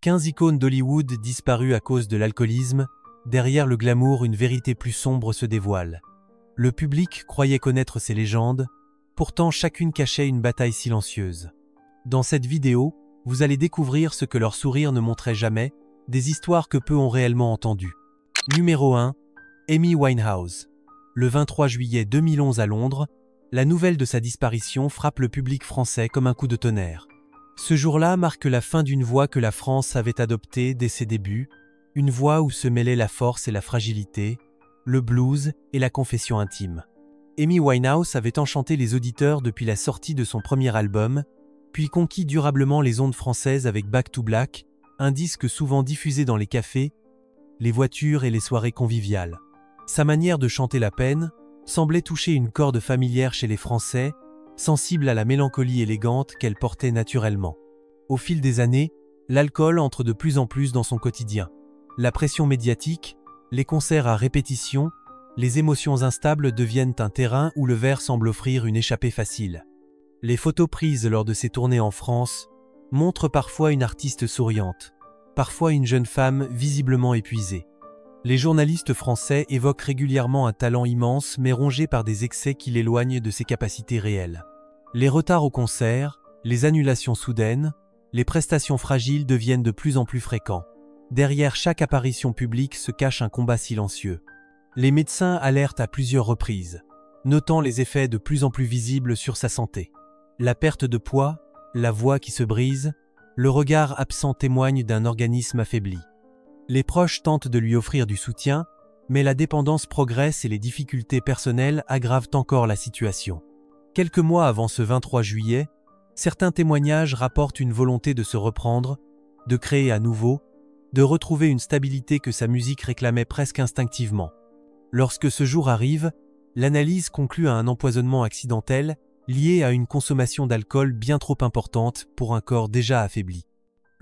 15 icônes d'Hollywood disparues à cause de l'alcoolisme, derrière le glamour, une vérité plus sombre se dévoile. Le public croyait connaître ces légendes, pourtant chacune cachait une bataille silencieuse. Dans cette vidéo, vous allez découvrir ce que leur sourire ne montrait jamais, des histoires que peu ont réellement entendues. Numéro 1. Amy Winehouse. Le 23 juillet 2011 à Londres, la nouvelle de sa disparition frappe le public français comme un coup de tonnerre. Ce jour-là marque la fin d'une voix que la France avait adoptée dès ses débuts, une voix où se mêlaient la force et la fragilité, le blues et la confession intime. Amy Winehouse avait enchanté les auditeurs depuis la sortie de son premier album, puis conquis durablement les ondes françaises avec Back to Black, un disque souvent diffusé dans les cafés, les voitures et les soirées conviviales. Sa manière de chanter la peine semblait toucher une corde familière chez les Français, sensible à la mélancolie élégante qu'elle portait naturellement. Au fil des années, l'alcool entre de plus en plus dans son quotidien. La pression médiatique, les concerts à répétition, les émotions instables deviennent un terrain où le verre semble offrir une échappée facile. Les photos prises lors de ses tournées en France montrent parfois une artiste souriante, parfois une jeune femme visiblement épuisée. Les journalistes français évoquent régulièrement un talent immense mais rongé par des excès qui l'éloignent de ses capacités réelles. Les retards au concert, les annulations soudaines, les prestations fragiles deviennent de plus en plus fréquents. Derrière chaque apparition publique se cache un combat silencieux. Les médecins alertent à plusieurs reprises, notant les effets de plus en plus visibles sur sa santé. La perte de poids, la voix qui se brise, le regard absent témoignent d'un organisme affaibli. Les proches tentent de lui offrir du soutien, mais la dépendance progresse et les difficultés personnelles aggravent encore la situation. Quelques mois avant ce 23 juillet, certains témoignages rapportent une volonté de se reprendre, de créer à nouveau, de retrouver une stabilité que sa musique réclamait presque instinctivement. Lorsque ce jour arrive, l'analyse conclut à un empoisonnement accidentel lié à une consommation d'alcool bien trop importante pour un corps déjà affaibli.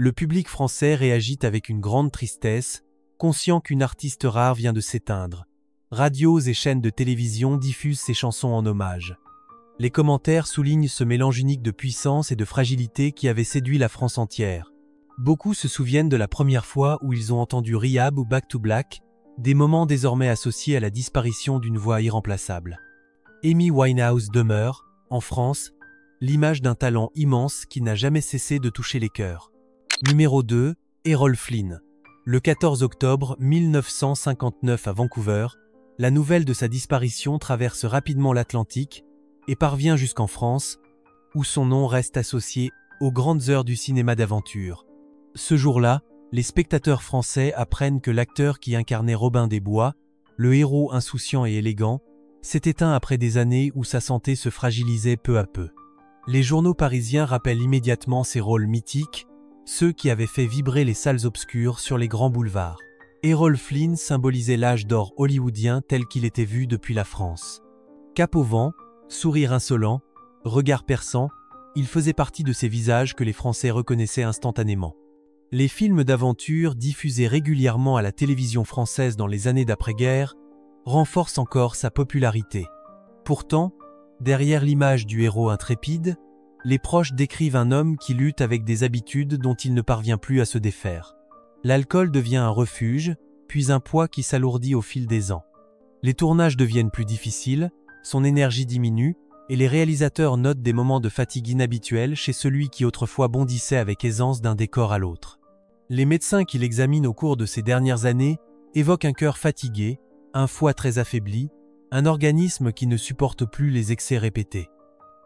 Le public français réagit avec une grande tristesse, conscient qu'une artiste rare vient de s'éteindre. Radios et chaînes de télévision diffusent ses chansons en hommage. Les commentaires soulignent ce mélange unique de puissance et de fragilité qui avait séduit la France entière. Beaucoup se souviennent de la première fois où ils ont entendu Rehab ou Back to Black, des moments désormais associés à la disparition d'une voix irremplaçable. Amy Winehouse demeure, en France, l'image d'un talent immense qui n'a jamais cessé de toucher les cœurs. Numéro 2. Errol Flynn. Le 14 octobre 1959 à Vancouver, la nouvelle de sa disparition traverse rapidement l'Atlantique et parvient jusqu'en France, où son nom reste associé aux grandes heures du cinéma d'aventure. Ce jour-là, les spectateurs français apprennent que l'acteur qui incarnait Robin des Bois, le héros insouciant et élégant, s'est éteint après des années où sa santé se fragilisait peu à peu. Les journaux parisiens rappellent immédiatement ces rôles mythiques, ceux qui avaient fait vibrer les salles obscures sur les grands boulevards. Errol Flynn symbolisait l'âge d'or hollywoodien tel qu'il était vu depuis la France. Cap au vent, sourire insolent, regard perçant, il faisait partie de ces visages que les Français reconnaissaient instantanément. Les films d'aventure diffusés régulièrement à la télévision française dans les années d'après-guerre renforcent encore sa popularité. Pourtant, derrière l'image du héros intrépide, les proches décrivent un homme qui lutte avec des habitudes dont il ne parvient plus à se défaire. L'alcool devient un refuge, puis un poids qui s'alourdit au fil des ans. Les tournages deviennent plus difficiles, son énergie diminue, et les réalisateurs notent des moments de fatigue inhabituels chez celui qui autrefois bondissait avec aisance d'un décor à l'autre. Les médecins qui l'examinent au cours de ces dernières années évoquent un cœur fatigué, un foie très affaibli, un organisme qui ne supporte plus les excès répétés.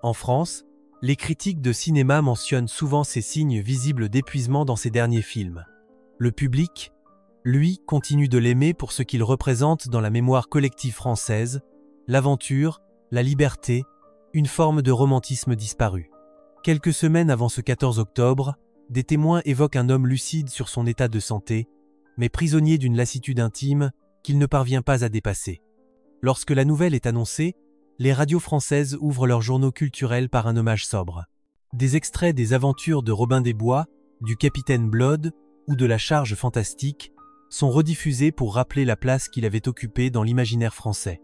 En France, les critiques de cinéma mentionnent souvent ces signes visibles d'épuisement dans ses derniers films. Le public, lui, continue de l'aimer pour ce qu'il représente dans la mémoire collective française, l'aventure, la liberté, une forme de romantisme disparu. Quelques semaines avant ce 14 octobre, des témoins évoquent un homme lucide sur son état de santé, mais prisonnier d'une lassitude intime qu'il ne parvient pas à dépasser. Lorsque la nouvelle est annoncée, les radios françaises ouvrent leurs journaux culturels par un hommage sobre. Des extraits des aventures de Robin des Bois, du Capitaine Blood ou de la Charge fantastique sont rediffusés pour rappeler la place qu'il avait occupée dans l'imaginaire français.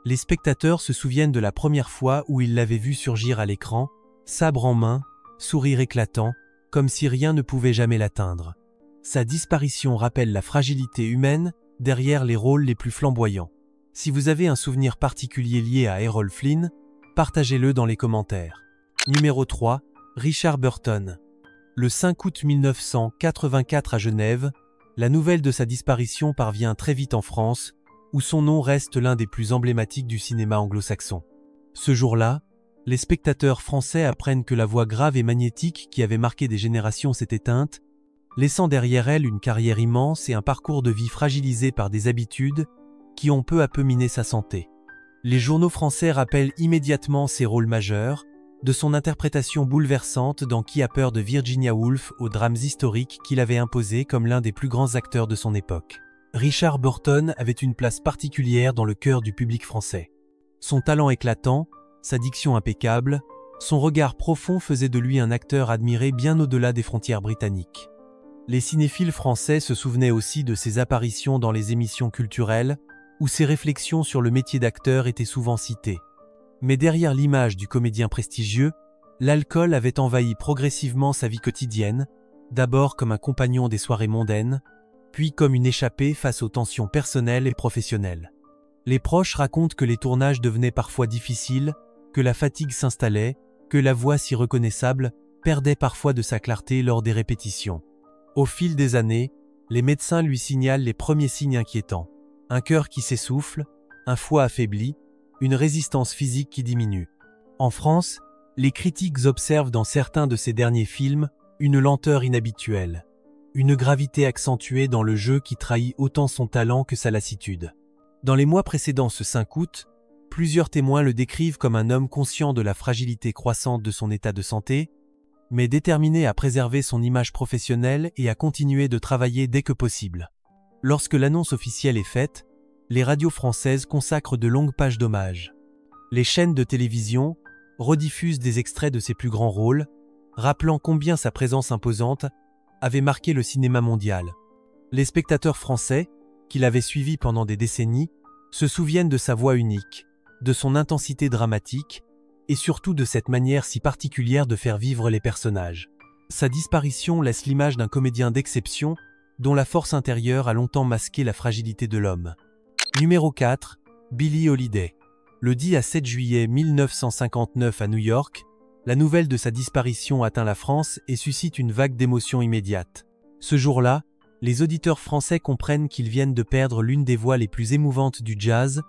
Les spectateurs se souviennent de la première fois où ils l'avaient vu surgir à l'écran, sabre en main, sourire éclatant, comme si rien ne pouvait jamais l'atteindre. Sa disparition rappelle la fragilité humaine derrière les rôles les plus flamboyants. Si vous avez un souvenir particulier lié à Errol Flynn, partagez-le dans les commentaires. Numéro 3. Richard Burton. Le 5 août 1984 à Genève, la nouvelle de sa disparition parvient très vite en France, où son nom reste l'un des plus emblématiques du cinéma anglo-saxon. Ce jour-là, les spectateurs français apprennent que la voix grave et magnétique qui avait marqué des générations s'est éteinte, laissant derrière elle une carrière immense et un parcours de vie fragilisé par des habitudes qui ont peu à peu miné sa santé. Les journaux français rappellent immédiatement ses rôles majeurs, de son interprétation bouleversante dans Qui a peur de Virginia Woolf aux drames historiques qu'il avait imposés comme l'un des plus grands acteurs de son époque. Richard Burton avait une place particulière dans le cœur du public français. Son talent éclatant, sa diction impeccable, son regard profond faisaient de lui un acteur admiré bien au-delà des frontières britanniques. Les cinéphiles français se souvenaient aussi de ses apparitions dans les émissions culturelles, où ses réflexions sur le métier d'acteur étaient souvent citées. Mais derrière l'image du comédien prestigieux, l'alcool avait envahi progressivement sa vie quotidienne, d'abord comme un compagnon des soirées mondaines, puis comme une échappée face aux tensions personnelles et professionnelles. Les proches racontent que les tournages devenaient parfois difficiles, que la fatigue s'installait, que la voix si reconnaissable perdait parfois de sa clarté lors des répétitions. Au fil des années, les médecins lui signalent les premiers signes inquiétants. Un cœur qui s'essouffle, un foie affaibli, une résistance physique qui diminue. En France, les critiques observent dans certains de ses derniers films une lenteur inhabituelle, une gravité accentuée dans le jeu qui trahit autant son talent que sa lassitude. Dans les mois précédant ce 5 août, plusieurs témoins le décrivent comme un homme conscient de la fragilité croissante de son état de santé, mais déterminé à préserver son image professionnelle et à continuer de travailler dès que possible. Lorsque l'annonce officielle est faite, les radios françaises consacrent de longues pages d'hommage. Les chaînes de télévision rediffusent des extraits de ses plus grands rôles, rappelant combien sa présence imposante avait marqué le cinéma mondial. Les spectateurs français, qui l'avaient suivi pendant des décennies, se souviennent de sa voix unique, de son intensité dramatique, et surtout de cette manière si particulière de faire vivre les personnages. Sa disparition laisse l'image d'un comédien d'exception, dont la force intérieure a longtemps masqué la fragilité de l'homme. Numéro 4. Billie Holiday. Le 10 à 7 juillet 1959 à New York, la nouvelle de sa disparition atteint la France et suscite une vague d'émotions immédiates. Ce jour-là, les auditeurs français comprennent qu'ils viennent de perdre l'une des voix les plus émouvantes du jazz,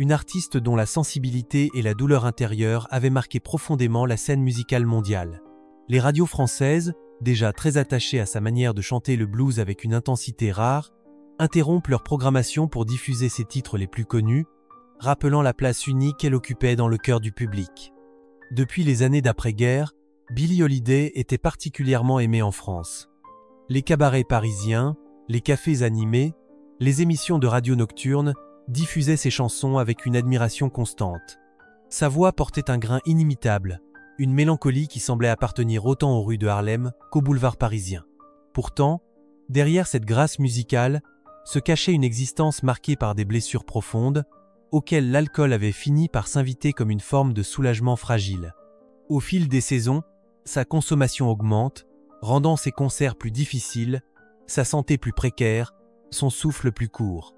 une artiste dont la sensibilité et la douleur intérieure avaient marqué profondément la scène musicale mondiale. Les radios françaises, déjà très attachées à sa manière de chanter le blues avec une intensité rare, interrompent leur programmation pour diffuser ses titres les plus connus, rappelant la place unique qu'elle occupait dans le cœur du public. Depuis les années d'après-guerre, Billie Holiday était particulièrement aimée en France. Les cabarets parisiens, les cafés animés, les émissions de radio nocturnes diffusaient ses chansons avec une admiration constante. Sa voix portait un grain inimitable, une mélancolie qui semblait appartenir autant aux rues de Harlem qu'aux boulevards parisiens. Pourtant, derrière cette grâce musicale, se cachait une existence marquée par des blessures profondes, auxquelles l'alcool avait fini par s'inviter comme une forme de soulagement fragile. Au fil des saisons, sa consommation augmente, rendant ses concerts plus difficiles, sa santé plus précaire, son souffle plus court.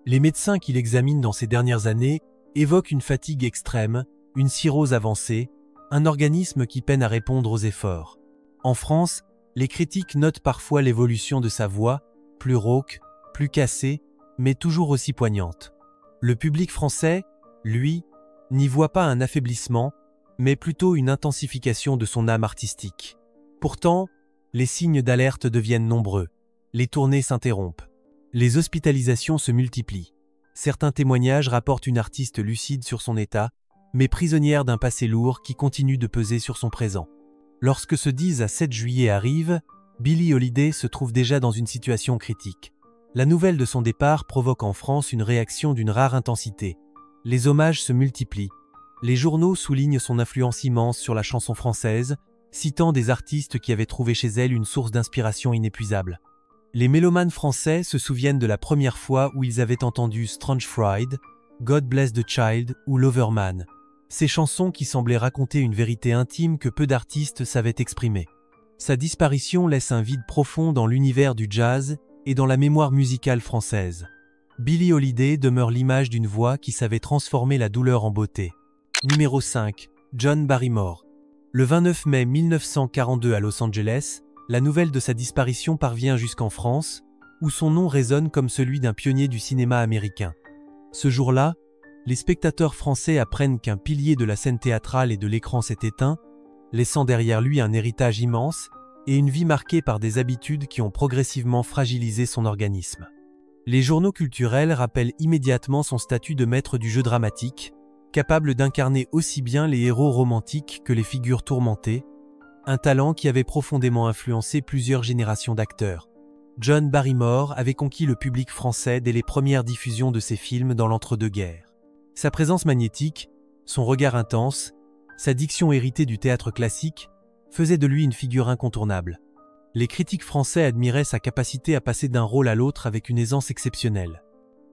Les médecins qui l'examinent dans ces dernières années évoquent une fatigue extrême, une cirrhose avancée, un organisme qui peine à répondre aux efforts. En France, les critiques notent parfois l'évolution de sa voix, plus rauque, plus cassée, mais toujours aussi poignante. Le public français, lui, n'y voit pas un affaiblissement, mais plutôt une intensification de son âme artistique. Pourtant, les signes d'alerte deviennent nombreux. Les tournées s'interrompent. Les hospitalisations se multiplient. Certains témoignages rapportent une artiste lucide sur son état, mais prisonnière d'un passé lourd qui continue de peser sur son présent. Lorsque ce 10 à 7 juillet arrive, Billie Holiday se trouve déjà dans une situation critique. La nouvelle de son départ provoque en France une réaction d'une rare intensité. Les hommages se multiplient. Les journaux soulignent son influence immense sur la chanson française, citant des artistes qui avaient trouvé chez elle une source d'inspiration inépuisable. Les mélomanes français se souviennent de la première fois où ils avaient entendu Strange Fried, God Bless the Child ou Loverman. Ces chansons qui semblaient raconter une vérité intime que peu d'artistes savaient exprimer. Sa disparition laisse un vide profond dans l'univers du jazz et dans la mémoire musicale française. Billie Holiday demeure l'image d'une voix qui savait transformer la douleur en beauté. Numéro 5. John Barrymore. Le 29 mai 1942 à Los Angeles, la nouvelle de sa disparition parvient jusqu'en France, où son nom résonne comme celui d'un pionnier du cinéma américain. Ce jour-là, les spectateurs français apprennent qu'un pilier de la scène théâtrale et de l'écran s'est éteint, laissant derrière lui un héritage immense et une vie marquée par des habitudes qui ont progressivement fragilisé son organisme. Les journaux culturels rappellent immédiatement son statut de maître du jeu dramatique, capable d'incarner aussi bien les héros romantiques que les figures tourmentées, un talent qui avait profondément influencé plusieurs générations d'acteurs. John Barrymore avait conquis le public français dès les premières diffusions de ses films dans l'entre-deux-guerres. Sa présence magnétique, son regard intense, sa diction héritée du théâtre classique, faisaient de lui une figure incontournable. Les critiques français admiraient sa capacité à passer d'un rôle à l'autre avec une aisance exceptionnelle.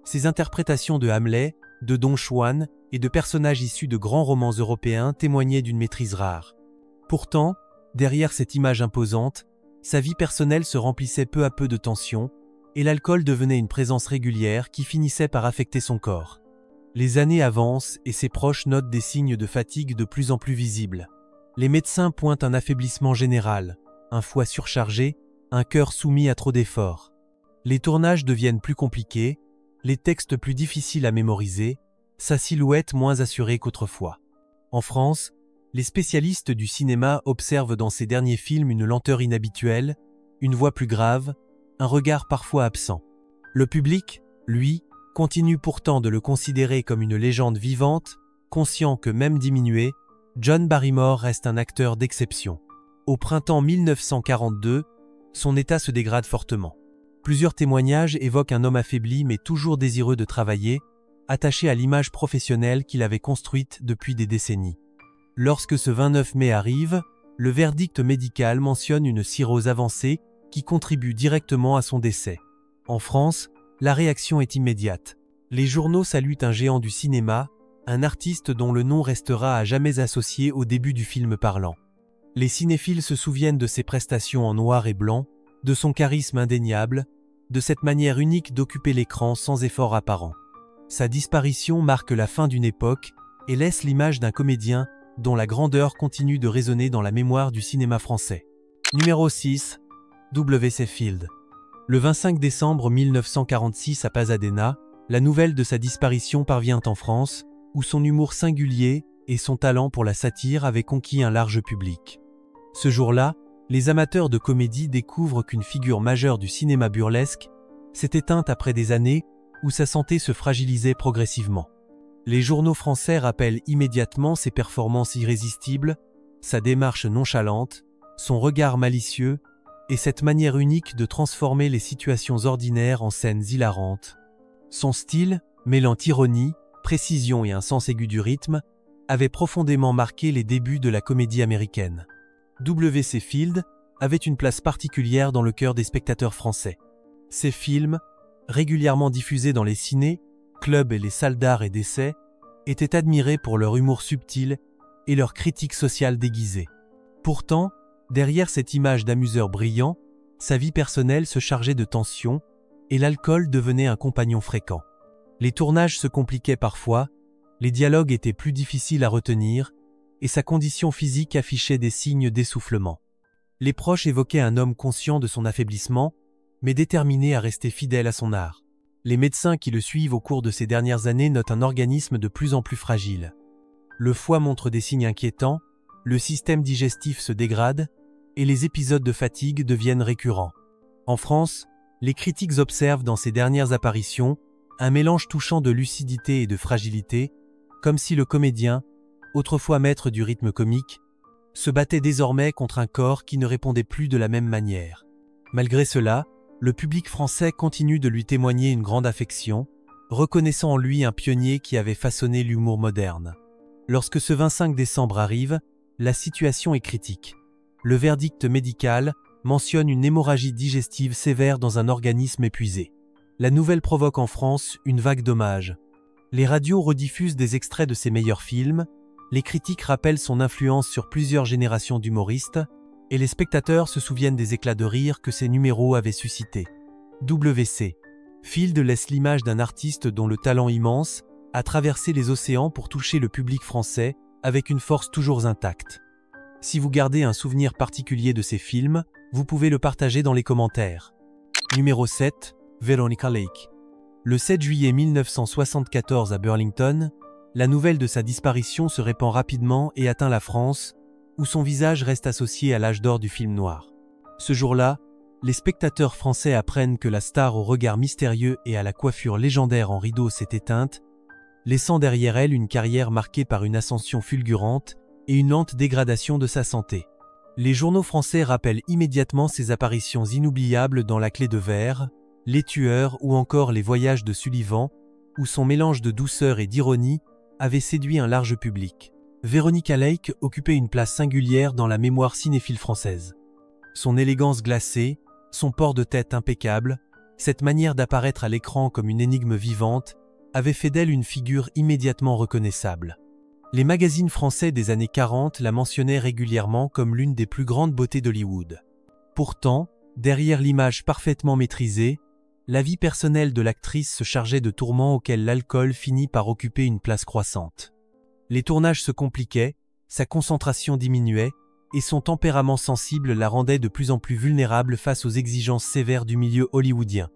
Ses interprétations de Hamlet, de Don Juan et de personnages issus de grands romans européens témoignaient d'une maîtrise rare. Pourtant, derrière cette image imposante, sa vie personnelle se remplissait peu à peu de tensions, et l'alcool devenait une présence régulière qui finissait par affecter son corps. Les années avancent et ses proches notent des signes de fatigue de plus en plus visibles. Les médecins pointent un affaiblissement général, un foie surchargé, un cœur soumis à trop d'efforts. Les tournages deviennent plus compliqués, les textes plus difficiles à mémoriser, sa silhouette moins assurée qu'autrefois. En France, les spécialistes du cinéma observent dans ses derniers films une lenteur inhabituelle, une voix plus grave, un regard parfois absent. Le public, lui, continue pourtant de le considérer comme une légende vivante, conscient que même diminué, John Barrymore reste un acteur d'exception. Au printemps 1942, son état se dégrade fortement. Plusieurs témoignages évoquent un homme affaibli mais toujours désireux de travailler, attaché à l'image professionnelle qu'il avait construite depuis des décennies. Lorsque ce 29 mai arrive, le verdict médical mentionne une cirrhose avancée qui contribue directement à son décès. En France, la réaction est immédiate. Les journaux saluent un géant du cinéma, un artiste dont le nom restera à jamais associé au début du film parlant. Les cinéphiles se souviennent de ses prestations en noir et blanc, de son charisme indéniable, de cette manière unique d'occuper l'écran sans effort apparent. Sa disparition marque la fin d'une époque et laisse l'image d'un comédien dont la grandeur continue de résonner dans la mémoire du cinéma français. Numéro 6. W.C. Field. Le 25 décembre 1946 à Pasadena, la nouvelle de sa disparition parvient en France, où son humour singulier et son talent pour la satire avaient conquis un large public. Ce jour-là, les amateurs de comédie découvrent qu'une figure majeure du cinéma burlesque s'est éteinte après des années où sa santé se fragilisait progressivement. Les journaux français rappellent immédiatement ses performances irrésistibles, sa démarche nonchalante, son regard malicieux et cette manière unique de transformer les situations ordinaires en scènes hilarantes. Son style, mêlant ironie, précision et un sens aigu du rythme, avait profondément marqué les débuts de la comédie américaine. W.C. Field avait une place particulière dans le cœur des spectateurs français. Ses films, régulièrement diffusés dans les cinés, clubs et les salles d'art et d'essai, étaient admirés pour leur humour subtil et leur critique sociale déguisée. Pourtant, derrière cette image d'amuseur brillant, sa vie personnelle se chargeait de tensions et l'alcool devenait un compagnon fréquent. Les tournages se compliquaient parfois, les dialogues étaient plus difficiles à retenir et sa condition physique affichait des signes d'essoufflement. Les proches évoquaient un homme conscient de son affaiblissement, mais déterminé à rester fidèle à son art. Les médecins qui le suivent au cours de ces dernières années notent un organisme de plus en plus fragile. Le foie montre des signes inquiétants, le système digestif se dégrade et les épisodes de fatigue deviennent récurrents. En France, les critiques observent dans ces dernières apparitions un mélange touchant de lucidité et de fragilité, comme si le comédien, autrefois maître du rythme comique, se battait désormais contre un corps qui ne répondait plus de la même manière. Malgré cela, le public français continue de lui témoigner une grande affection, reconnaissant en lui un pionnier qui avait façonné l'humour moderne. Lorsque ce 25 décembre arrive, la situation est critique. Le verdict médical mentionne une hémorragie digestive sévère dans un organisme épuisé. La nouvelle provoque en France une vague d'hommages. Les radios rediffusent des extraits de ses meilleurs films, les critiques rappellent son influence sur plusieurs générations d'humoristes, et les spectateurs se souviennent des éclats de rire que ces numéros avaient suscités. WC. Field laisse l'image d'un artiste dont le talent immense a traversé les océans pour toucher le public français avec une force toujours intacte. Si vous gardez un souvenir particulier de ces films, vous pouvez le partager dans les commentaires. Numéro 7. Veronica Lake. Le 7 juillet 1974 à Burlington, la nouvelle de sa disparition se répand rapidement et atteint la France, où son visage reste associé à l'âge d'or du film noir. Ce jour-là, les spectateurs français apprennent que la star au regard mystérieux et à la coiffure légendaire en rideau s'est éteinte, laissant derrière elle une carrière marquée par une ascension fulgurante et une lente dégradation de sa santé. Les journaux français rappellent immédiatement ses apparitions inoubliables dans La Clé de Verre, Les Tueurs ou encore Les Voyages de Sullivan, où son mélange de douceur et d'ironie avait séduit un large public. Veronica Lake occupait une place singulière dans la mémoire cinéphile française. Son élégance glacée, son port de tête impeccable, cette manière d'apparaître à l'écran comme une énigme vivante, avait fait d'elle une figure immédiatement reconnaissable. Les magazines français des années 40 la mentionnaient régulièrement comme l'une des plus grandes beautés d'Hollywood. Pourtant, derrière l'image parfaitement maîtrisée, la vie personnelle de l'actrice se chargeait de tourments auxquels l'alcool finit par occuper une place croissante. Les tournages se compliquaient, sa concentration diminuait, et son tempérament sensible la rendait de plus en plus vulnérable face aux exigences sévères du milieu hollywoodien.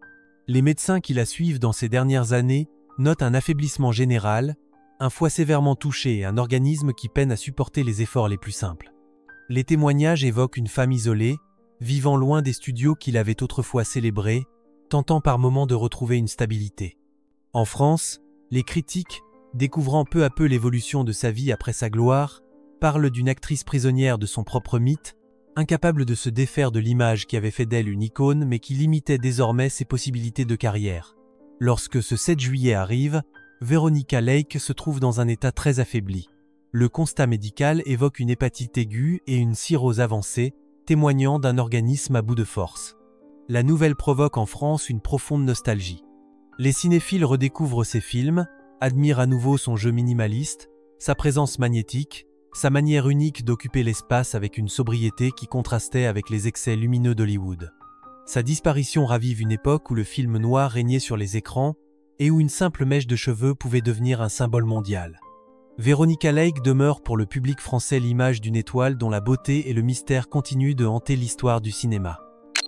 Les médecins qui la suivent dans ces dernières années notent un affaiblissement général, un foie sévèrement touché et un organisme qui peine à supporter les efforts les plus simples. Les témoignages évoquent une femme isolée, vivant loin des studios qu'il avait autrefois célébrés, tentant par moments de retrouver une stabilité. En France, les critiques, découvrant peu à peu l'évolution de sa vie après sa gloire, parlent d'une actrice prisonnière de son propre mythe, incapable de se défaire de l'image qui avait fait d'elle une icône mais qui limitait désormais ses possibilités de carrière. Lorsque ce 7 juillet arrive, Veronica Lake se trouve dans un état très affaibli. Le constat médical évoque une hépatite aiguë et une cirrhose avancée, témoignant d'un organisme à bout de force. La nouvelle provoque en France une profonde nostalgie. Les cinéphiles redécouvrent ses films, admirent à nouveau son jeu minimaliste, sa présence magnétique, sa manière unique d'occuper l'espace avec une sobriété qui contrastait avec les excès lumineux d'Hollywood. Sa disparition ravive une époque où le film noir régnait sur les écrans et où une simple mèche de cheveux pouvait devenir un symbole mondial. Veronica Lake demeure pour le public français l'image d'une étoile dont la beauté et le mystère continuent de hanter l'histoire du cinéma.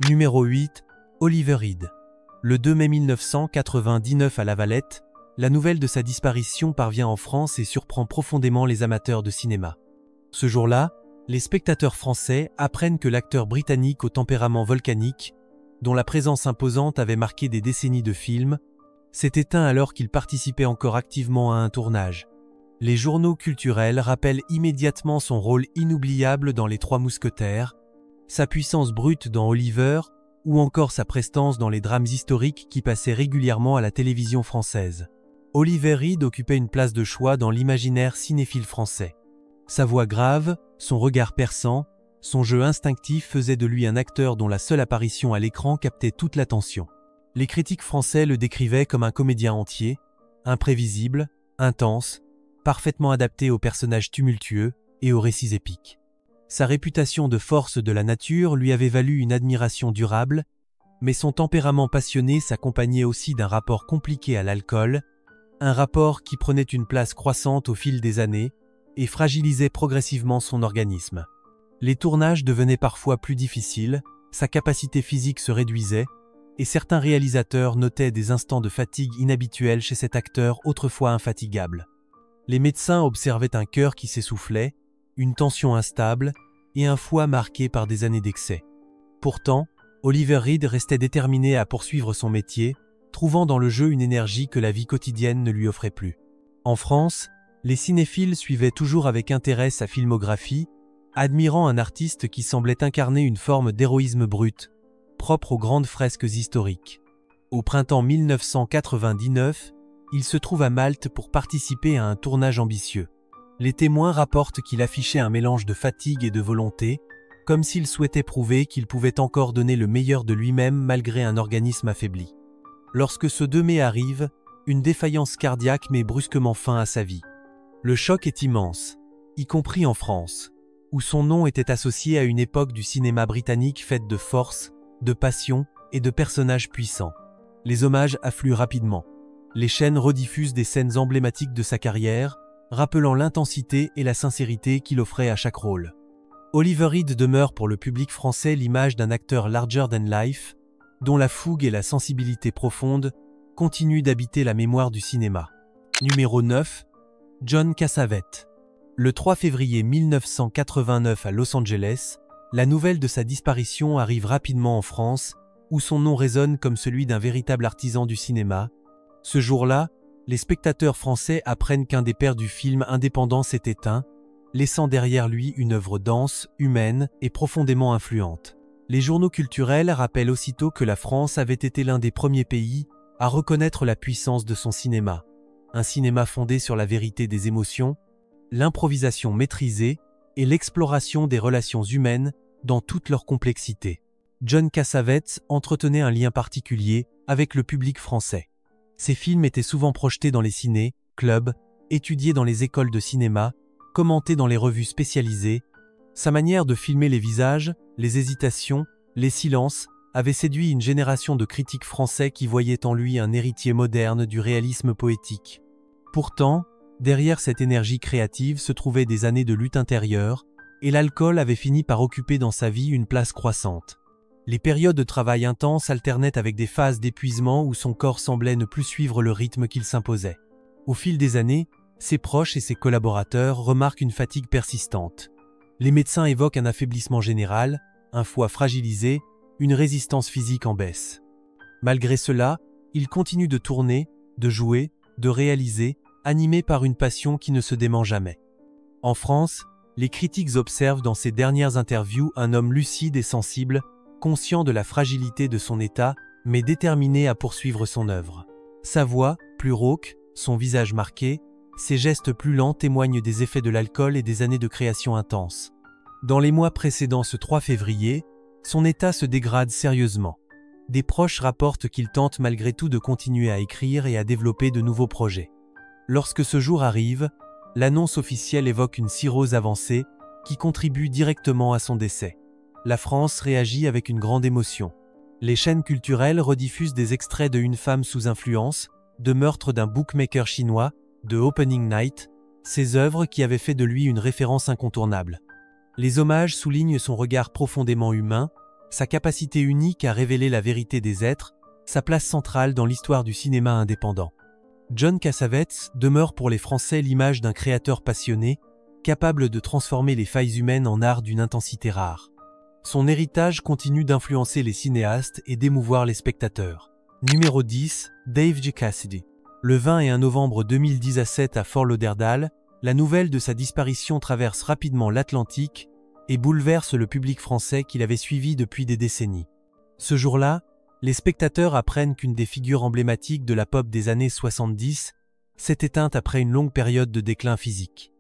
Numéro 8. Oliver Reed. Le 2 mai 1999 à La Valette, la nouvelle de sa disparition parvient en France et surprend profondément les amateurs de cinéma. Ce jour-là, les spectateurs français apprennent que l'acteur britannique au tempérament volcanique, dont la présence imposante avait marqué des décennies de films, s'est éteint alors qu'il participait encore activement à un tournage. Les journaux culturels rappellent immédiatement son rôle inoubliable dans Les Trois Mousquetaires, sa puissance brute dans Oliver, ou encore sa prestance dans les drames historiques qui passaient régulièrement à la télévision française. Oliver Reed occupait une place de choix dans l'imaginaire cinéphile français. Sa voix grave, son regard perçant, son jeu instinctif faisaient de lui un acteur dont la seule apparition à l'écran captait toute l'attention. Les critiques français le décrivaient comme un comédien entier, imprévisible, intense, parfaitement adapté aux personnages tumultueux et aux récits épiques. Sa réputation de force de la nature lui avait valu une admiration durable, mais son tempérament passionné s'accompagnait aussi d'un rapport compliqué à l'alcool, un rapport qui prenait une place croissante au fil des années et fragilisait progressivement son organisme. Les tournages devenaient parfois plus difficiles, sa capacité physique se réduisait, et certains réalisateurs notaient des instants de fatigue inhabituels chez cet acteur autrefois infatigable. Les médecins observaient un cœur qui s'essoufflait, une tension instable et un foie marqué par des années d'excès. Pourtant, Oliver Reed restait déterminé à poursuivre son métier, trouvant dans le jeu une énergie que la vie quotidienne ne lui offrait plus. En France, les cinéphiles suivaient toujours avec intérêt sa filmographie, admirant un artiste qui semblait incarner une forme d'héroïsme brut, propre aux grandes fresques historiques. Au printemps 1999, il se trouve à Malte pour participer à un tournage ambitieux. Les témoins rapportent qu'il affichait un mélange de fatigue et de volonté, comme s'il souhaitait prouver qu'il pouvait encore donner le meilleur de lui-même malgré un organisme affaibli. Lorsque ce 2 mai arrive, une défaillance cardiaque met brusquement fin à sa vie. Le choc est immense, y compris en France, où son nom était associé à une époque du cinéma britannique faite de force, de passion et de personnages puissants. Les hommages affluent rapidement. Les chaînes rediffusent des scènes emblématiques de sa carrière, rappelant l'intensité et la sincérité qu'il offrait à chaque rôle. Oliver Reed demeure pour le public français l'image d'un acteur larger than life, dont la fougue et la sensibilité profonde continuent d'habiter la mémoire du cinéma. Numéro 9. John Cassavetes. Le 3 février 1989 à Los Angeles, la nouvelle de sa disparition arrive rapidement en France, où son nom résonne comme celui d'un véritable artisan du cinéma. Ce jour-là, les spectateurs français apprennent qu'un des pères du film indépendant s'est éteint, laissant derrière lui une œuvre dense, humaine et profondément influente. Les journaux culturels rappellent aussitôt que la France avait été l'un des premiers pays à reconnaître la puissance de son cinéma. Un cinéma fondé sur la vérité des émotions, l'improvisation maîtrisée et l'exploration des relations humaines dans toute leur complexité. John Cassavetes entretenait un lien particulier avec le public français. Ses films étaient souvent projetés dans les cinés, clubs, étudiés dans les écoles de cinéma, commentés dans les revues spécialisées. Sa manière de filmer les visages, les hésitations, les silences, avait séduit une génération de critiques français qui voyaient en lui un héritier moderne du réalisme poétique. Pourtant, derrière cette énergie créative se trouvaient des années de lutte intérieure, et l'alcool avait fini par occuper dans sa vie une place croissante. Les périodes de travail intense alternaient avec des phases d'épuisement où son corps semblait ne plus suivre le rythme qu'il s'imposait. Au fil des années, ses proches et ses collaborateurs remarquent une fatigue persistante. Les médecins évoquent un affaiblissement général, un foie fragilisé, une résistance physique en baisse. Malgré cela, il continue de tourner, de jouer, de réaliser, animé par une passion qui ne se dément jamais. En France, les critiques observent dans ses dernières interviews un homme lucide et sensible, conscient de la fragilité de son état, mais déterminé à poursuivre son œuvre. Sa voix, plus rauque, son visage marqué, ses gestes plus lents témoignent des effets de l'alcool et des années de création intense. Dans les mois précédant ce 3 février, son état se dégrade sérieusement. Des proches rapportent qu'il tente malgré tout de continuer à écrire et à développer de nouveaux projets. Lorsque ce jour arrive, l'annonce officielle évoque une cirrhose avancée qui contribue directement à son décès. La France réagit avec une grande émotion. Les chaînes culturelles rediffusent des extraits de Une femme sous influence, de Meurtre d'un bookmaker chinois, de Opening Night, ces œuvres qui avaient fait de lui une référence incontournable. Les hommages soulignent son regard profondément humain, sa capacité unique à révéler la vérité des êtres, sa place centrale dans l'histoire du cinéma indépendant. John Cassavetes demeure pour les Français l'image d'un créateur passionné, capable de transformer les failles humaines en art d'une intensité rare. Son héritage continue d'influencer les cinéastes et d'émouvoir les spectateurs. Numéro 10, Dave G. Cassidy. Le 21 novembre 2010 à 7 à Fort Lauderdale, la nouvelle de sa disparition traverse rapidement l'Atlantique et bouleverse le public français qui l'avait suivi depuis des décennies. Ce jour-là, les spectateurs apprennent qu'une des figures emblématiques de la pop des années 70 s'est éteinte après une longue période de déclin physique.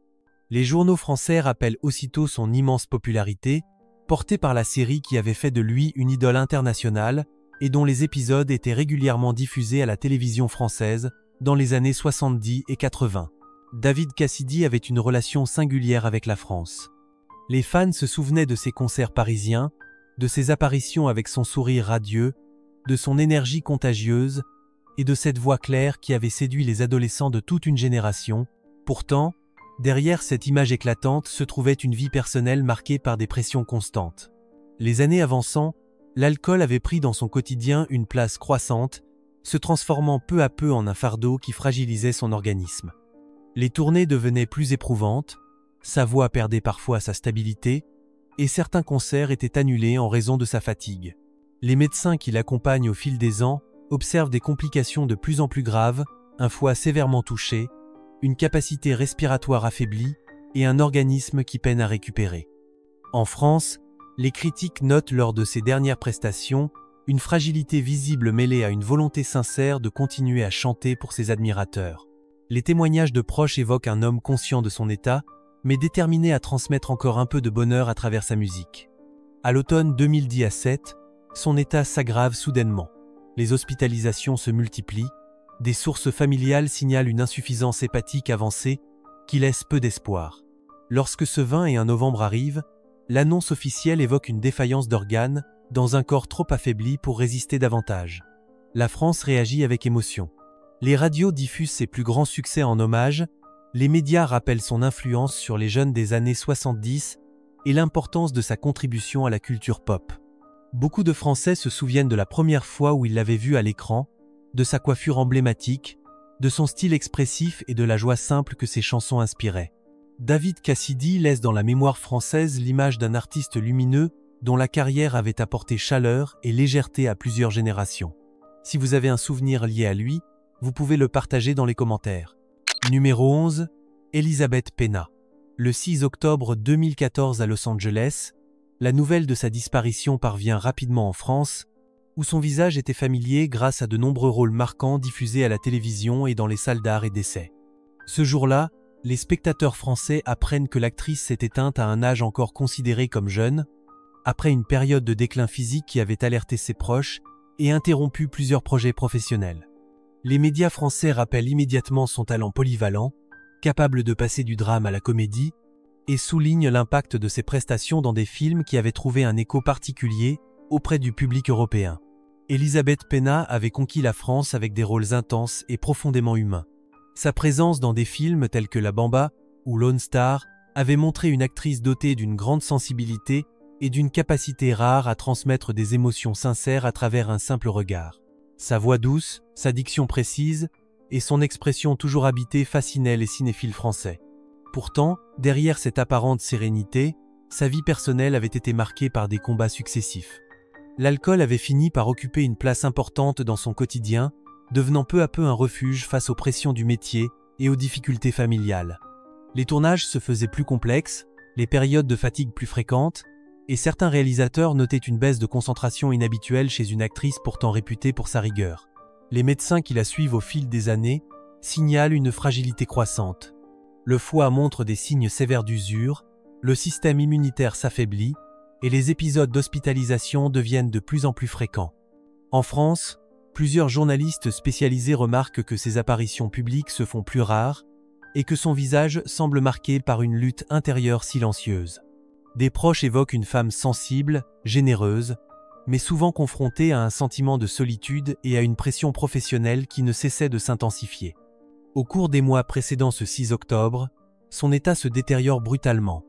Les journaux français rappellent aussitôt son immense popularité, portée par la série qui avait fait de lui une idole internationale et dont les épisodes étaient régulièrement diffusés à la télévision française dans les années 70 et 80. David Cassidy avait une relation singulière avec la France. Les fans se souvenaient de ses concerts parisiens, de ses apparitions avec son sourire radieux, de son énergie contagieuse et de cette voix claire qui avait séduit les adolescents de toute une génération. Pourtant, derrière cette image éclatante se trouvait une vie personnelle marquée par des pressions constantes. Les années avançant, l'alcool avait pris dans son quotidien une place croissante, se transformant peu à peu en un fardeau qui fragilisait son organisme. Les tournées devenaient plus éprouvantes, sa voix perdait parfois sa stabilité, et certains concerts étaient annulés en raison de sa fatigue. Les médecins qui l'accompagnent au fil des ans observent des complications de plus en plus graves, un foie sévèrement touché, une capacité respiratoire affaiblie et un organisme qui peine à récupérer. En France, les critiques notent lors de ses dernières prestations une fragilité visible mêlée à une volonté sincère de continuer à chanter pour ses admirateurs. Les témoignages de proches évoquent un homme conscient de son état, mais déterminé à transmettre encore un peu de bonheur à travers sa musique. À l'automne 2010 à 7, son état s'aggrave soudainement. Les hospitalisations se multiplient, des sources familiales signalent une insuffisance hépatique avancée qui laisse peu d'espoir. Lorsque ce 21 novembre arrive, l'annonce officielle évoque une défaillance d'organes dans un corps trop affaibli pour résister davantage. La France réagit avec émotion. Les radios diffusent ses plus grands succès en hommage, les médias rappellent son influence sur les jeunes des années 70 et l'importance de sa contribution à la culture pop. Beaucoup de Français se souviennent de la première fois où ils l'avaient vu à l'écran, de sa coiffure emblématique, de son style expressif et de la joie simple que ses chansons inspiraient. David Cassidy laisse dans la mémoire française l'image d'un artiste lumineux dont la carrière avait apporté chaleur et légèreté à plusieurs générations. Si vous avez un souvenir lié à lui, vous pouvez le partager dans les commentaires. Numéro 11. Elizabeth Pena. Le 6 octobre 2014 à Los Angeles, la nouvelle de sa disparition parvient rapidement en France, où son visage était familier grâce à de nombreux rôles marquants diffusés à la télévision et dans les salles d'art et d'essai. Ce jour-là, les spectateurs français apprennent que l'actrice s'est éteinte à un âge encore considéré comme jeune, après une période de déclin physique qui avait alerté ses proches et interrompu plusieurs projets professionnels. Les médias français rappellent immédiatement son talent polyvalent, capable de passer du drame à la comédie, et soulignent l'impact de ses prestations dans des films qui avaient trouvé un écho particulier auprès du public européen. Elizabeth Pena avait conquis la France avec des rôles intenses et profondément humains. Sa présence dans des films tels que La Bamba ou Lone Star avait montré une actrice dotée d'une grande sensibilité et d'une capacité rare à transmettre des émotions sincères à travers un simple regard. Sa voix douce, sa diction précise et son expression toujours habitée fascinaient les cinéphiles français. Pourtant, derrière cette apparente sérénité, sa vie personnelle avait été marquée par des combats successifs. L'alcool avait fini par occuper une place importante dans son quotidien, devenant peu à peu un refuge face aux pressions du métier et aux difficultés familiales. Les tournages se faisaient plus complexes, les périodes de fatigue plus fréquentes, et certains réalisateurs notaient une baisse de concentration inhabituelle chez une actrice pourtant réputée pour sa rigueur. Les médecins qui la suivent au fil des années signalent une fragilité croissante. Le foie montre des signes sévères d'usure, le système immunitaire s'affaiblit, et les épisodes d'hospitalisation deviennent de plus en plus fréquents. En France, plusieurs journalistes spécialisés remarquent que ses apparitions publiques se font plus rares et que son visage semble marqué par une lutte intérieure silencieuse. Des proches évoquent une femme sensible, généreuse, mais souvent confrontée à un sentiment de solitude et à une pression professionnelle qui ne cessait de s'intensifier. Au cours des mois précédant ce 6 octobre, son état se détériore brutalement.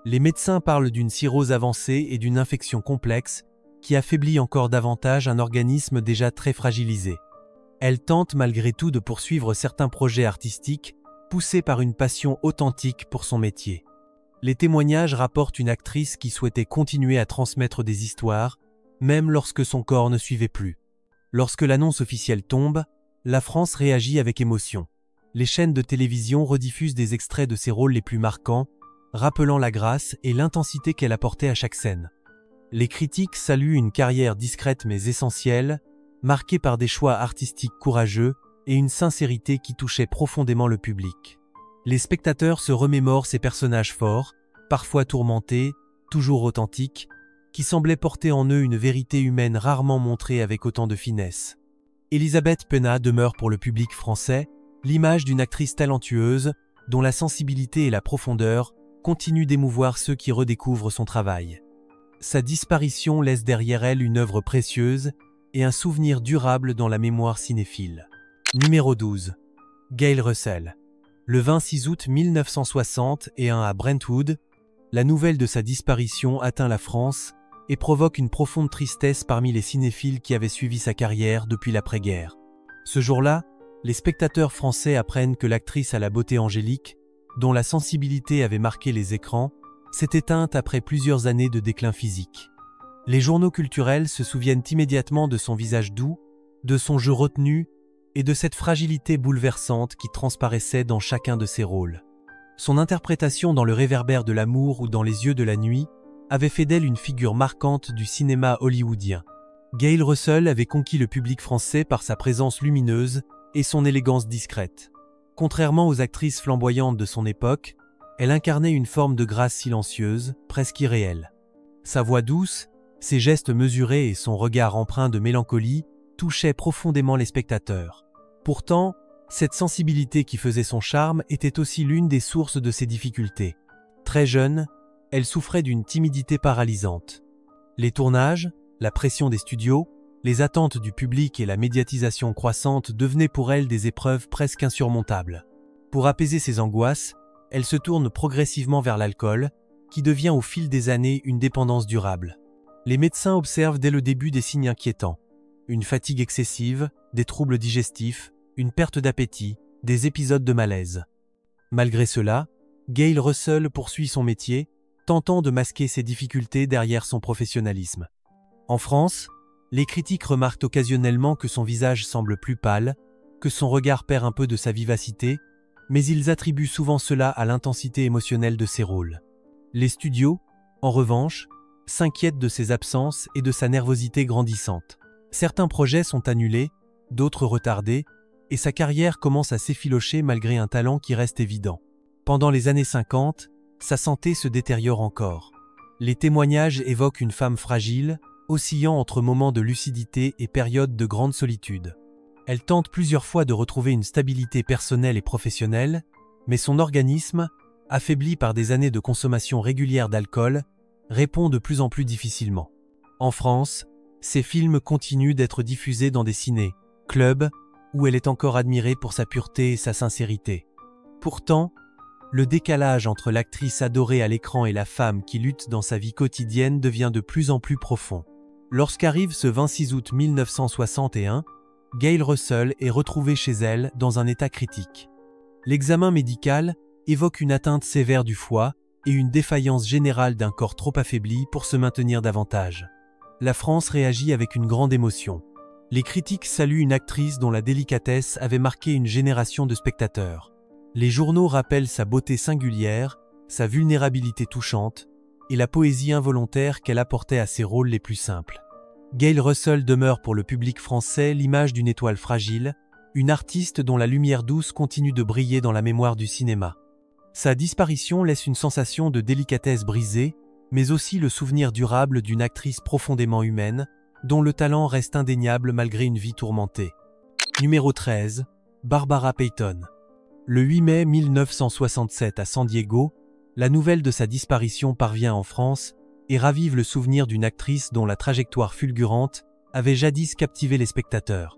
Les médecins parlent d'une cirrhose avancée et d'une infection complexe qui affaiblit encore davantage un organisme déjà très fragilisé. Elle tente malgré tout de poursuivre certains projets artistiques, poussée par une passion authentique pour son métier. Les témoignages rapportent une actrice qui souhaitait continuer à transmettre des histoires, même lorsque son corps ne suivait plus. Lorsque l'annonce officielle tombe, la France réagit avec émotion. Les chaînes de télévision rediffusent des extraits de ses rôles les plus marquants, rappelant la grâce et l'intensité qu'elle apportait à chaque scène. Les critiques saluent une carrière discrète mais essentielle, marquée par des choix artistiques courageux et une sincérité qui touchait profondément le public. Les spectateurs se remémorent ces personnages forts, parfois tourmentés, toujours authentiques, qui semblaient porter en eux une vérité humaine rarement montrée avec autant de finesse. Elizabeth Pena demeure pour le public français l'image d'une actrice talentueuse dont la sensibilité et la profondeur continuent d'émouvoir ceux qui redécouvrent son travail. Sa disparition laisse derrière elle une œuvre précieuse et un souvenir durable dans la mémoire cinéphile. Numéro 12. Gail Russell. Le 26 août 1961 à Brentwood, la nouvelle de sa disparition atteint la France et provoque une profonde tristesse parmi les cinéphiles qui avaient suivi sa carrière depuis l'après-guerre. Ce jour-là, les spectateurs français apprennent que l'actrice à la beauté angélique, dont la sensibilité avait marqué les écrans, s'est éteinte après plusieurs années de déclin physique. Les journaux culturels se souviennent immédiatement de son visage doux, de son jeu retenu et de cette fragilité bouleversante qui transparaissait dans chacun de ses rôles. Son interprétation dans Le Réverbère de l'amour ou dans Les yeux de la nuit avait fait d'elle une figure marquante du cinéma hollywoodien. Gail Russell avait conquis le public français par sa présence lumineuse et son élégance discrète. Contrairement aux actrices flamboyantes de son époque, elle incarnait une forme de grâce silencieuse, presque irréelle. Sa voix douce, ses gestes mesurés et son regard empreint de mélancolie touchaient profondément les spectateurs. Pourtant, cette sensibilité qui faisait son charme était aussi l'une des sources de ses difficultés. Très jeune, elle souffrait d'une timidité paralysante. Les tournages, la pression des studios, les attentes du public et la médiatisation croissante devenaient pour elle des épreuves presque insurmontables. Pour apaiser ses angoisses, elle se tourne progressivement vers l'alcool, qui devient au fil des années une dépendance durable. Les médecins observent dès le début des signes inquiétants. Une fatigue excessive, des troubles digestifs, une perte d'appétit, des épisodes de malaise. Malgré cela, Gail Russell poursuit son métier, tentant de masquer ses difficultés derrière son professionnalisme. En France, les critiques remarquent occasionnellement que son visage semble plus pâle, que son regard perd un peu de sa vivacité, mais ils attribuent souvent cela à l'intensité émotionnelle de ses rôles. Les studios, en revanche, s'inquiètent de ses absences et de sa nervosité grandissante. Certains projets sont annulés, d'autres retardés, et sa carrière commence à s'effilocher malgré un talent qui reste évident. Pendant les années 50, sa santé se détériore encore. Les témoignages évoquent une femme fragile, oscillant entre moments de lucidité et périodes de grande solitude. Elle tente plusieurs fois de retrouver une stabilité personnelle et professionnelle, mais son organisme, affaibli par des années de consommation régulière d'alcool, répond de plus en plus difficilement. En France, ses films continuent d'être diffusés dans des ciné, clubs, où elle est encore admirée pour sa pureté et sa sincérité. Pourtant, le décalage entre l'actrice adorée à l'écran et la femme qui lutte dans sa vie quotidienne devient de plus en plus profond. Lorsqu'arrive ce 26 août 1961, Gail Russell est retrouvée chez elle dans un état critique. L'examen médical évoque une atteinte sévère du foie et une défaillance générale d'un corps trop affaibli pour se maintenir davantage. La France réagit avec une grande émotion. Les critiques saluent une actrice dont la délicatesse avait marqué une génération de spectateurs. Les journaux rappellent sa beauté singulière, sa vulnérabilité touchante et la poésie involontaire qu'elle apportait à ses rôles les plus simples. Gail Russell demeure pour le public français l'image d'une étoile fragile, une artiste dont la lumière douce continue de briller dans la mémoire du cinéma. Sa disparition laisse une sensation de délicatesse brisée, mais aussi le souvenir durable d'une actrice profondément humaine, dont le talent reste indéniable malgré une vie tourmentée. Numéro 13, Barbara Payton. Le 8 mai 1967 à San Diego, la nouvelle de sa disparition parvient en France et ravive le souvenir d'une actrice dont la trajectoire fulgurante avait jadis captivé les spectateurs.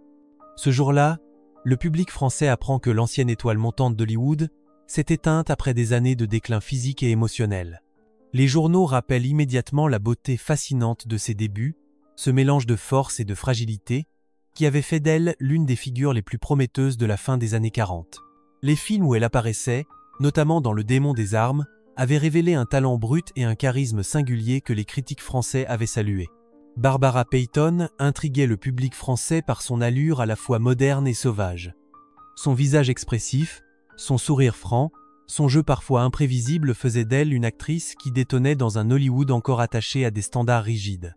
Ce jour-là, le public français apprend que l'ancienne étoile montante d'Hollywood s'est éteinte après des années de déclin physique et émotionnel. Les journaux rappellent immédiatement la beauté fascinante de ses débuts, ce mélange de force et de fragilité, qui avait fait d'elle l'une des figures les plus prometteuses de la fin des années 40. Les films où elle apparaissait, notamment dans Le démon des armes, avaient révélé un talent brut et un charisme singulier que les critiques français avaient salué. Barbara Payton intriguait le public français par son allure à la fois moderne et sauvage. Son visage expressif, son sourire franc, son jeu parfois imprévisible faisaient d'elle une actrice qui détonnait dans un Hollywood encore attaché à des standards rigides.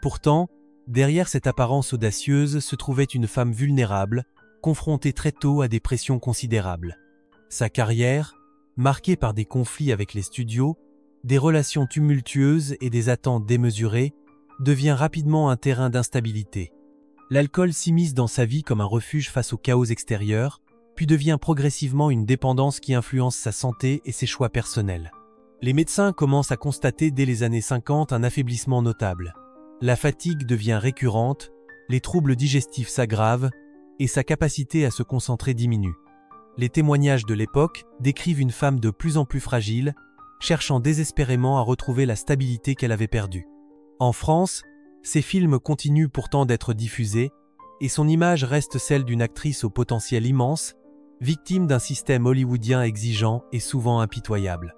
Pourtant, derrière cette apparence audacieuse se trouvait une femme vulnérable, confrontée très tôt à des pressions considérables. Sa carrière, marquée par des conflits avec les studios, des relations tumultueuses et des attentes démesurées, devient rapidement un terrain d'instabilité. L'alcool s'immisce dans sa vie comme un refuge face au chaos extérieur, puis devient progressivement une dépendance qui influence sa santé et ses choix personnels. Les médecins commencent à constater dès les années 50 un affaiblissement notable. La fatigue devient récurrente, les troubles digestifs s'aggravent et sa capacité à se concentrer diminue. Les témoignages de l'époque décrivent une femme de plus en plus fragile, cherchant désespérément à retrouver la stabilité qu'elle avait perdue. En France, ses films continuent pourtant d'être diffusés et son image reste celle d'une actrice au potentiel immense, victime d'un système hollywoodien exigeant et souvent impitoyable.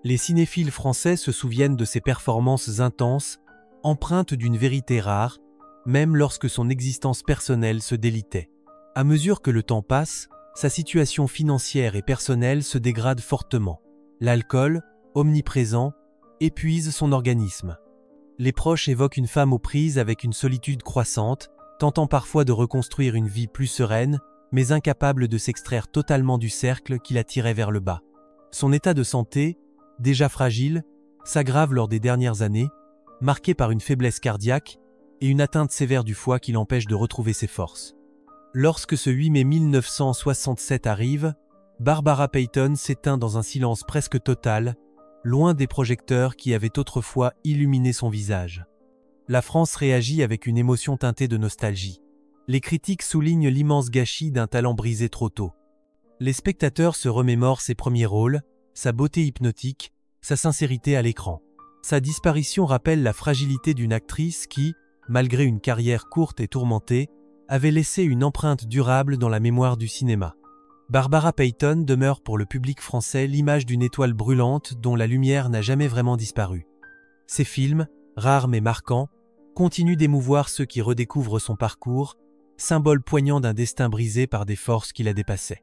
Les cinéphiles français se souviennent de ses performances intenses, empreintes d'une vérité rare, même lorsque son existence personnelle se délitait. À mesure que le temps passe, sa situation financière et personnelle se dégrade fortement. L'alcool, omniprésent, épuise son organisme. Les proches évoquent une femme aux prises avec une solitude croissante, tentant parfois de reconstruire une vie plus sereine, mais incapable de s'extraire totalement du cercle qui la tirait vers le bas. Son état de santé, déjà fragile, s'aggrave lors des dernières années, marqué par une faiblesse cardiaque et une atteinte sévère du foie qui l'empêche de retrouver ses forces. Lorsque ce 8 mai 1967 arrive, Barbara Payton s'éteint dans un silence presque total, loin des projecteurs qui avaient autrefois illuminé son visage. La France réagit avec une émotion teintée de nostalgie. Les critiques soulignent l'immense gâchis d'un talent brisé trop tôt. Les spectateurs se remémorent ses premiers rôles, sa beauté hypnotique, sa sincérité à l'écran. Sa disparition rappelle la fragilité d'une actrice qui, malgré une carrière courte et tourmentée, avait laissé une empreinte durable dans la mémoire du cinéma. Barbara Payton demeure pour le public français l'image d'une étoile brûlante dont la lumière n'a jamais vraiment disparu. Ses films, rares mais marquants, continuent d'émouvoir ceux qui redécouvrent son parcours, symbole poignant d'un destin brisé par des forces qui la dépassaient.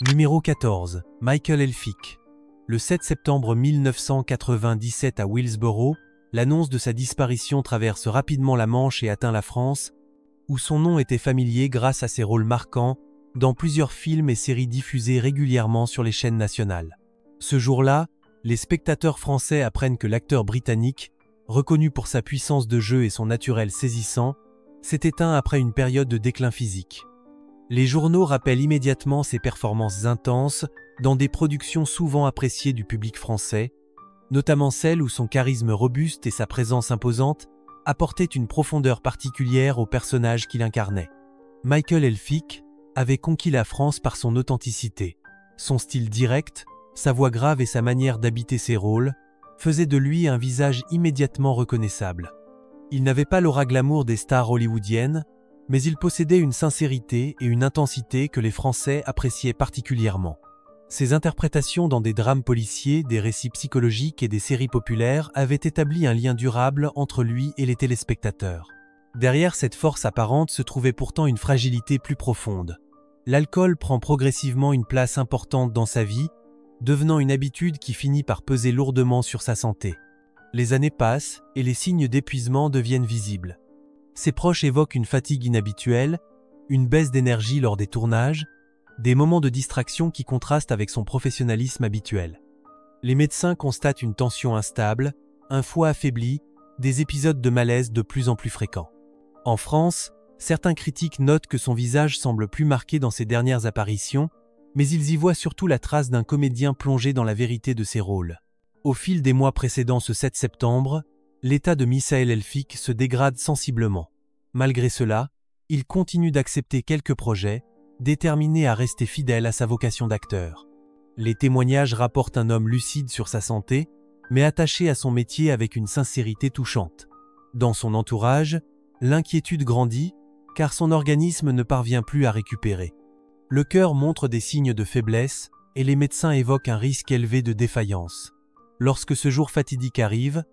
Numéro 14. Michael Elphick. Le 7 septembre 1997 à Willsboro, l'annonce de sa disparition traverse rapidement la Manche et atteint la France, où son nom était familier grâce à ses rôles marquants dans plusieurs films et séries diffusées régulièrement sur les chaînes nationales. Ce jour-là, les spectateurs français apprennent que l'acteur britannique, reconnu pour sa puissance de jeu et son naturel saisissant, s'est éteint après une période de déclin physique. Les journaux rappellent immédiatement ses performances intenses dans des productions souvent appréciées du public français, notamment celles où son charisme robuste et sa présence imposante apportaient une profondeur particulière au personnage qu'il incarnait. Michael Elphick avait conquis la France par son authenticité. Son style direct, sa voix grave et sa manière d'habiter ses rôles faisaient de lui un visage immédiatement reconnaissable. Il n'avait pas l'aura glamour des stars hollywoodiennes, mais il possédait une sincérité et une intensité que les Français appréciaient particulièrement. Ses interprétations dans des drames policiers, des récits psychologiques et des séries populaires avaient établi un lien durable entre lui et les téléspectateurs. Derrière cette force apparente se trouvait pourtant une fragilité plus profonde. L'alcool prend progressivement une place importante dans sa vie, devenant une habitude qui finit par peser lourdement sur sa santé. Les années passent et les signes d'épuisement deviennent visibles. Ses proches évoquent une fatigue inhabituelle, une baisse d'énergie lors des tournages, des moments de distraction qui contrastent avec son professionnalisme habituel. Les médecins constatent une tension instable, un foie affaibli, des épisodes de malaise de plus en plus fréquents. En France, certains critiques notent que son visage semble plus marqué dans ses dernières apparitions, mais ils y voient surtout la trace d'un comédien plongé dans la vérité de ses rôles. Au fil des mois précédant ce 7 septembre, l'état de Michael Elphick se dégrade sensiblement. Malgré cela, il continue d'accepter quelques projets, déterminé à rester fidèle à sa vocation d'acteur. Les témoignages rapportent un homme lucide sur sa santé, mais attaché à son métier avec une sincérité touchante. Dans son entourage, l'inquiétude grandit, car son organisme ne parvient plus à récupérer. Le cœur montre des signes de faiblesse, et les médecins évoquent un risque élevé de défaillance. Lorsque ce jour fatidique arrive,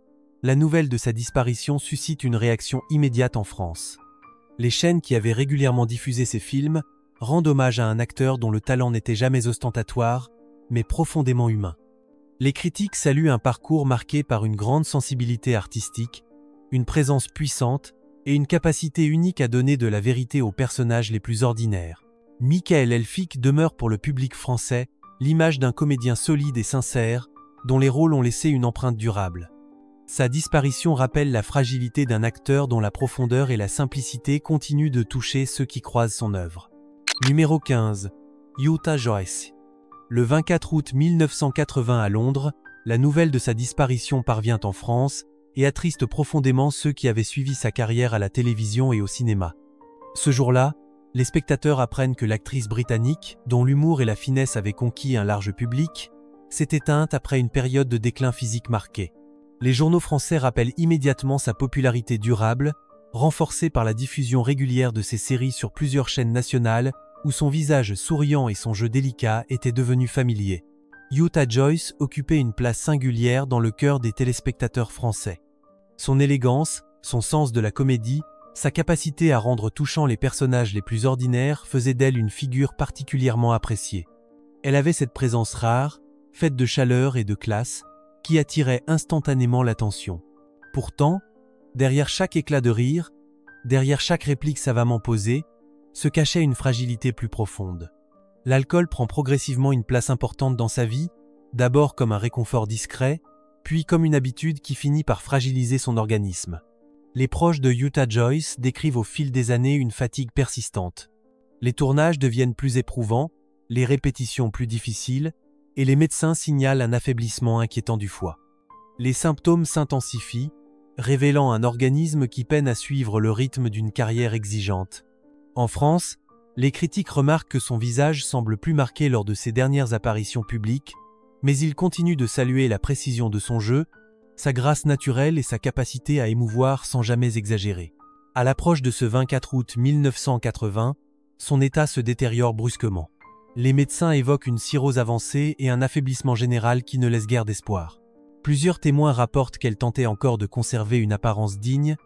la nouvelle de sa disparition suscite une réaction immédiate en France. Les chaînes qui avaient régulièrement diffusé ses films rendent hommage à un acteur dont le talent n'était jamais ostentatoire, mais profondément humain. Les critiques saluent un parcours marqué par une grande sensibilité artistique, une présence puissante et une capacité unique à donner de la vérité aux personnages les plus ordinaires. Michael Elphick demeure pour le public français l'image d'un comédien solide et sincère, dont les rôles ont laissé une empreinte durable. Sa disparition rappelle la fragilité d'un acteur dont la profondeur et la simplicité continuent de toucher ceux qui croisent son œuvre. Numéro 15. Utah Joyce. Le 24 août 1980 à Londres, la nouvelle de sa disparition parvient en France et attriste profondément ceux qui avaient suivi sa carrière à la télévision et au cinéma. Ce jour-là, les spectateurs apprennent que l'actrice britannique, dont l'humour et la finesse avaient conquis un large public, s'est éteinte après une période de déclin physique marquée. Les journaux français rappellent immédiatement sa popularité durable, renforcée par la diffusion régulière de ses séries sur plusieurs chaînes nationales où son visage souriant et son jeu délicat étaient devenus familiers. Utah Joyce occupait une place singulière dans le cœur des téléspectateurs français. Son élégance, son sens de la comédie, sa capacité à rendre touchants les personnages les plus ordinaires faisaient d'elle une figure particulièrement appréciée. Elle avait cette présence rare, faite de chaleur et de classe, qui attirait instantanément l'attention. Pourtant, derrière chaque éclat de rire, derrière chaque réplique savamment posée, se cachait une fragilité plus profonde. L'alcool prend progressivement une place importante dans sa vie, d'abord comme un réconfort discret, puis comme une habitude qui finit par fragiliser son organisme. Les proches de Utah Joyce décrivent au fil des années une fatigue persistante. Les tournages deviennent plus éprouvants, les répétitions plus difficiles, et les médecins signalent un affaiblissement inquiétant du foie. Les symptômes s'intensifient, révélant un organisme qui peine à suivre le rythme d'une carrière exigeante. En France, les critiques remarquent que son visage semble plus marqué lors de ses dernières apparitions publiques, mais il continue de saluer la précision de son jeu, sa grâce naturelle et sa capacité à émouvoir sans jamais exagérer. À l'approche de ce 24 août 1980, son état se détériore brusquement. Les médecins évoquent une cirrhose avancée et un affaiblissement général qui ne laisse guère d'espoir. Plusieurs témoins rapportent qu'elle tentait encore de conserver une apparence digne,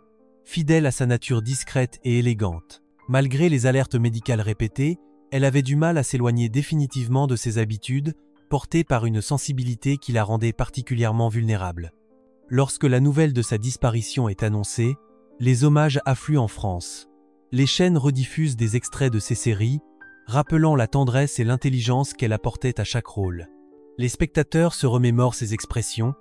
fidèle à sa nature discrète et élégante. Malgré les alertes médicales répétées, elle avait du mal à s'éloigner définitivement de ses habitudes, portée par une sensibilité qui la rendait particulièrement vulnérable. Lorsque la nouvelle de sa disparition est annoncée, les hommages affluent en France. Les chaînes rediffusent des extraits de ses séries, rappelant la tendresse et l'intelligence qu'elle apportait à chaque rôle. Les spectateurs se remémorent ses expressions,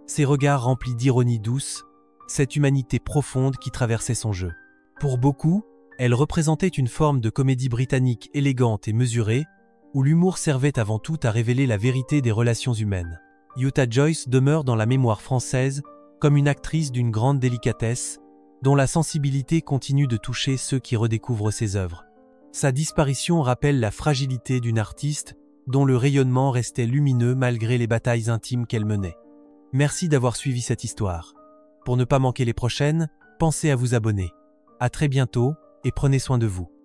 ses regards remplis d'ironie douce, cette humanité profonde qui traversait son jeu. Pour beaucoup, elle représentait une forme de comédie britannique élégante et mesurée, où l'humour servait avant tout à révéler la vérité des relations humaines. Utah Joyce demeure dans la mémoire française comme une actrice d'une grande délicatesse, dont la sensibilité continue de toucher ceux qui redécouvrent ses œuvres. Sa disparition rappelle la fragilité d'une artiste dont le rayonnement restait lumineux malgré les batailles intimes qu'elle menait. Merci d'avoir suivi cette histoire. Pour ne pas manquer les prochaines, pensez à vous abonner. À très bientôt et prenez soin de vous.